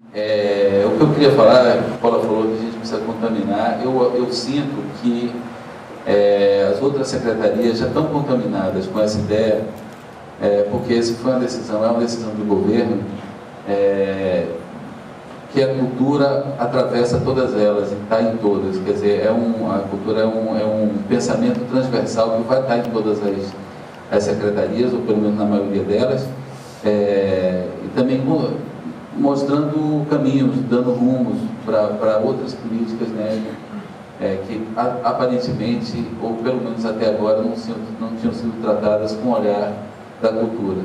O que eu queria falar, o Paula falou que a gente precisa contaminar, eu sinto que as outras secretarias já estão contaminadas com essa ideia, porque essa foi uma decisão, é uma decisão do governo, que a cultura atravessa todas elas, está em todas, quer dizer, a cultura é um pensamento transversal que vai estar em todas as secretarias, ou pelo menos na maioria delas, e também mostrando caminhos, dando rumos para outras políticas, né, que aparentemente, ou pelo menos até agora, não tinham sido tratadas com o olhar da cultura,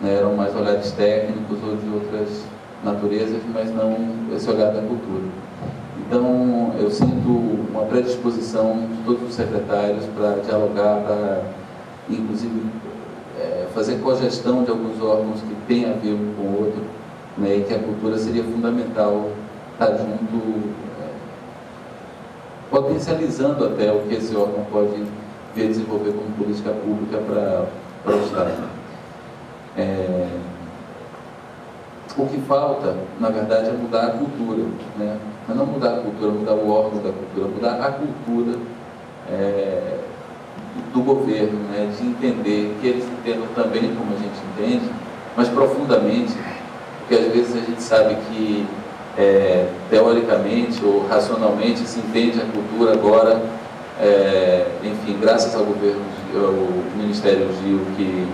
né, eram mais olhares técnicos ou de outras naturezas, mas não esse olhar da cultura. Então, eu sinto uma predisposição de todos os secretários para dialogar, para, inclusive, fazer cogestão de alguns órgãos que têm a ver um com o outro, né, e que a cultura seria fundamental estar junto, potencializando até o que esse órgão pode ver desenvolver como política pública para o Estado. O que falta, na verdade, é mudar a cultura, né? Mas não mudar a cultura, mudar o órgão da cultura, mudar a cultura do governo, né? De entender, que eles entendam também como a gente entende, mas profundamente, porque às vezes a gente sabe que teoricamente ou racionalmente se entende a cultura agora, enfim, graças ao governo, ao Ministério Gil, que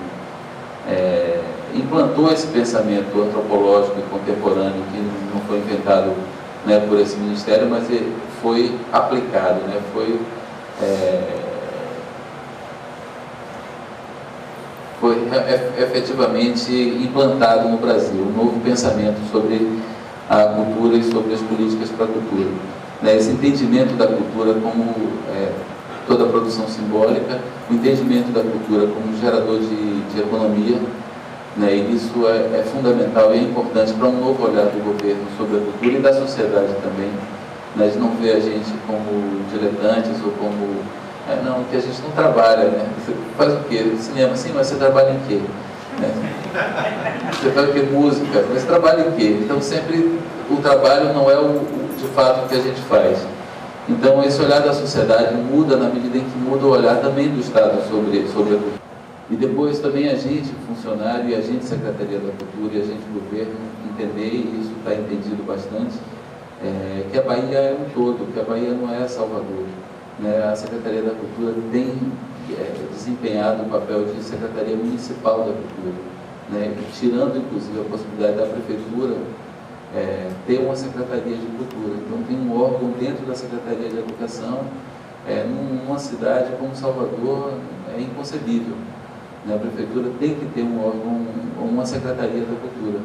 implantou esse pensamento antropológico e contemporâneo, que não foi inventado, né, por esse ministério, mas foi aplicado, né, foi efetivamente implantado no Brasil, um novo pensamento sobre a cultura e sobre as políticas para a cultura. Né, esse entendimento da cultura como toda a produção simbólica, o entendimento da cultura como gerador de economia, né, e isso é fundamental e é importante para um novo olhar do governo sobre a cultura e da sociedade também. Né, de não ver a gente como diletantes ou como... não, que a gente não trabalha, né? Você faz o quê? Cinema, sim, mas você trabalha em quê? Você faz o quê? Música, mas você trabalha em quê? Então sempre o trabalho não é de fato o que a gente faz. Então esse olhar da sociedade muda na medida em que muda o olhar também do Estado sobre a cultura. E depois também a gente, funcionário, e a gente, Secretaria da Cultura, e a gente, governo, entender, e isso está entendido bastante, que a Bahia é um todo, que a Bahia não é Salvador. Né? A Secretaria da Cultura tem desempenhado o papel de Secretaria Municipal da Cultura, né? Tirando, inclusive, a possibilidade da Prefeitura ter uma Secretaria de Cultura. Então, tem um órgão dentro da Secretaria de Educação, numa cidade como Salvador, é inconcebível. A Prefeitura tem que ter um órgão, uma Secretaria da Cultura.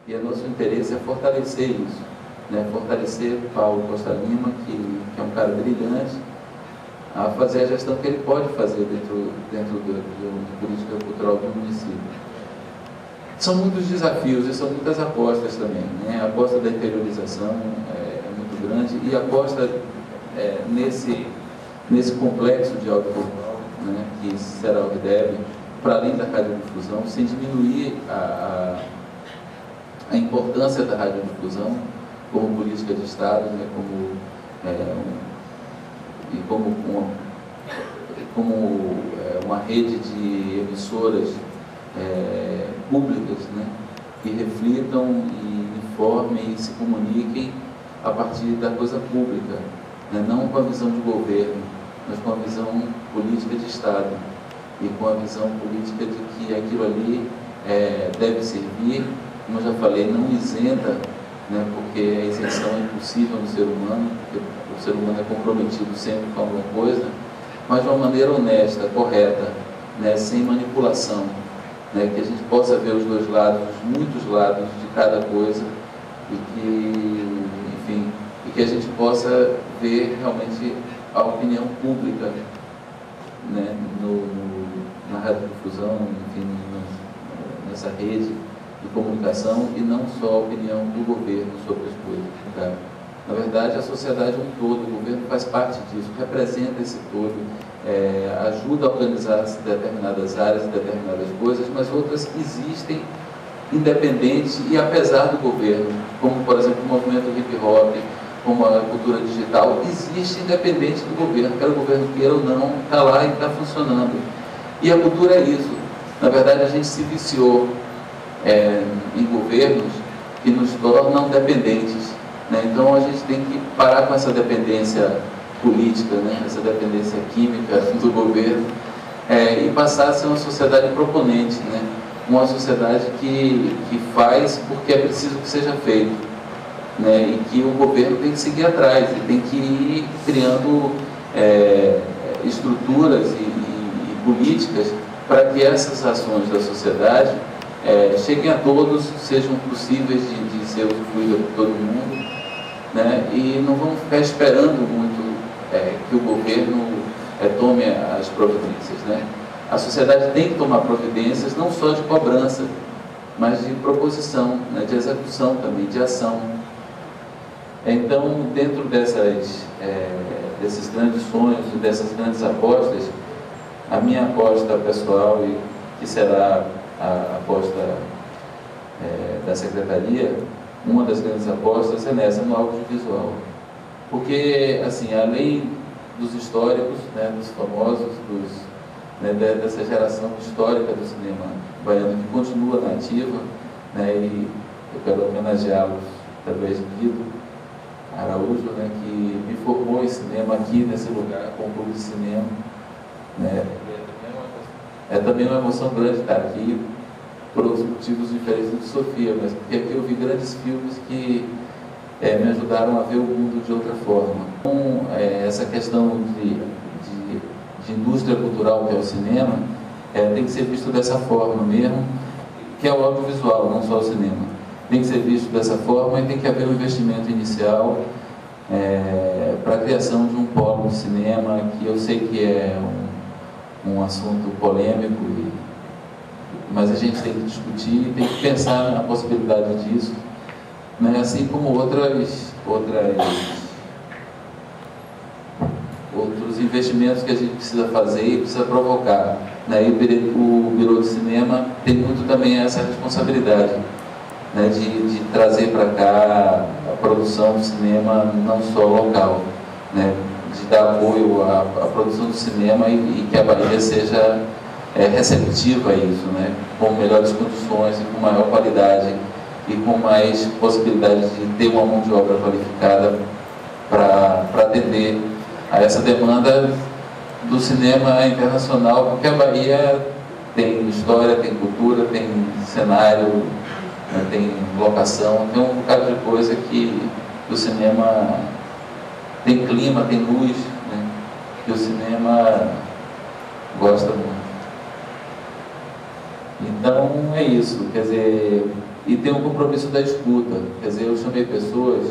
E o nosso interesse é fortalecer isso, né? Fortalecer Paulo Costa Lima, que é um cara brilhante, a fazer a gestão que ele pode fazer dentro da política cultural do município. São muitos desafios e são muitas apostas também, né? A aposta da interiorização é muito grande e a aposta nesse complexo de audiovisual, né, que será o RDEB, para além da radiodifusão, sem diminuir a importância da radiodifusão como política de Estado, né, como uma rede de emissoras públicas, né, que reflitam e informem e se comuniquem a partir da coisa pública, né, não com a visão de governo, mas com a visão política de Estado e com a visão política de que aquilo ali deve servir, como eu já falei, não isenta, né, porque a isenção é impossível no ser humano, porque o ser humano é comprometido sempre com alguma coisa, mas de uma maneira honesta, correta, né, sem manipulação, né, que a gente possa ver os dois lados, muitos lados de cada coisa, e que, enfim, e que a gente possa ver realmente a opinião pública, né, na radiodifusão, enfim, nessa rede de comunicação, e não só a opinião do governo sobre as coisas. Tá? Na verdade, a sociedade é um todo, o governo faz parte disso, representa esse todo, ajuda a organizar determinadas áreas, determinadas coisas, mas outras existem independente e apesar do governo, como, por exemplo, tal, existe independente do governo, quer o governo queira ou não, está lá e está funcionando. E a cultura é isso. Na verdade, a gente se viciou em governos que nos tornam dependentes, né? Então a gente tem que parar com essa dependência política, né? Essa dependência química do governo, e passar a ser uma sociedade proponente, né? Uma sociedade que faz porque é preciso que seja feito, né? E que o governo tem que seguir atrás, e tem que ir criando estruturas e políticas para que essas ações da sociedade cheguem a todos, sejam possíveis de ser usufruídas por todo mundo, né? E não vamos ficar esperando muito que o governo tome as providências, né? A sociedade tem que tomar providências não só de cobrança, mas de proposição, né? De execução também, de ação. Então, dentro desses grandes sonhos e dessas grandes apostas, a minha aposta pessoal, e que será a aposta da Secretaria, uma das grandes apostas é nessa, no audiovisual. Porque, assim, além dos históricos, né, dos famosos, dessa geração histórica do cinema baiano que continua na ativa, né, e eu quero homenageá-los através de Guido Araújo, né, que me formou em cinema aqui nesse lugar, com o Clube de Cinema, né. É também uma emoção grande estar aqui, por outros motivos diferentes de Sofia, mas porque aqui eu vi grandes filmes que me ajudaram a ver o mundo de outra forma. Então, essa questão de indústria cultural, que é o cinema, tem que ser visto dessa forma mesmo, que é o audiovisual, não só o cinema. Tem que ser visto dessa forma e tem que haver um investimento inicial para a criação de um polo de cinema, que eu sei que é um assunto polêmico, mas a gente tem que discutir, tem que pensar na possibilidade disso, né? Assim como outros investimentos que a gente precisa fazer e precisa provocar, né? E o Birô de Cinema tem muito também essa responsabilidade, né? De trazer para cá a produção de cinema não só local, né? De dar apoio à produção do cinema e que a Bahia seja receptiva a isso, né? Com melhores condições e com maior qualidade e com mais possibilidade de ter uma mão de obra qualificada para atender a essa demanda do cinema internacional, porque a Bahia tem história, tem cultura, tem cenário, né? Tem locação, tem um bocado de coisa que o cinema tem clima, tem luz, né? Que o cinema gosta muito. Então é isso, quer dizer, e tem um compromisso da escuta, quer dizer, eu chamei pessoas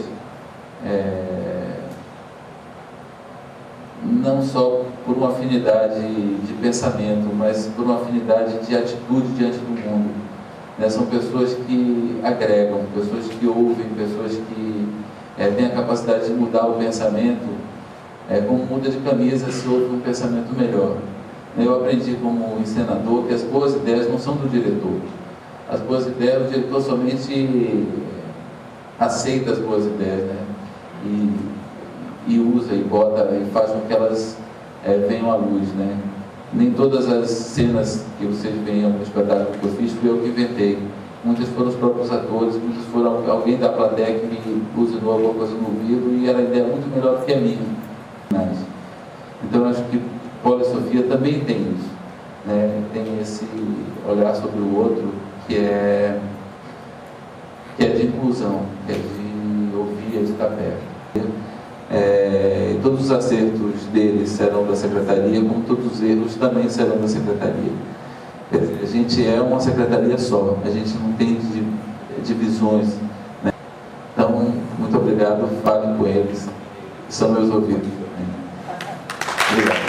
não só por uma afinidade de pensamento, mas por uma afinidade de atitude diante do mundo, né? São pessoas que agregam, pessoas que ouvem, pessoas que têm a capacidade de mudar o pensamento, como muda de camisa se houve um pensamento melhor. Eu aprendi como encenador que as boas ideias não são do diretor. As boas ideias, o diretor somente aceita as boas ideias, né? E usa e bota e faz com que elas venham à luz, né? Nem todas as cenas que vocês veem no espetáculo que eu fiz fui eu que inventei. Muitas foram os próprios atores, muitas foram alguém da plateia que me buzinou alguma coisa no ouvido e era a ideia muito melhor do que a minha. Então eu acho que Paulo e Sofia também tem isso, né? Tem esse olhar sobre o outro que é de inclusão, que é de ouvir, é de estar perto. Todos os acertos deles serão da Secretaria, como todos os erros também serão da Secretaria. A gente é uma secretaria só, a gente não tem divisões, né? Então, muito obrigado, falem com eles, são meus ouvidos. Obrigado.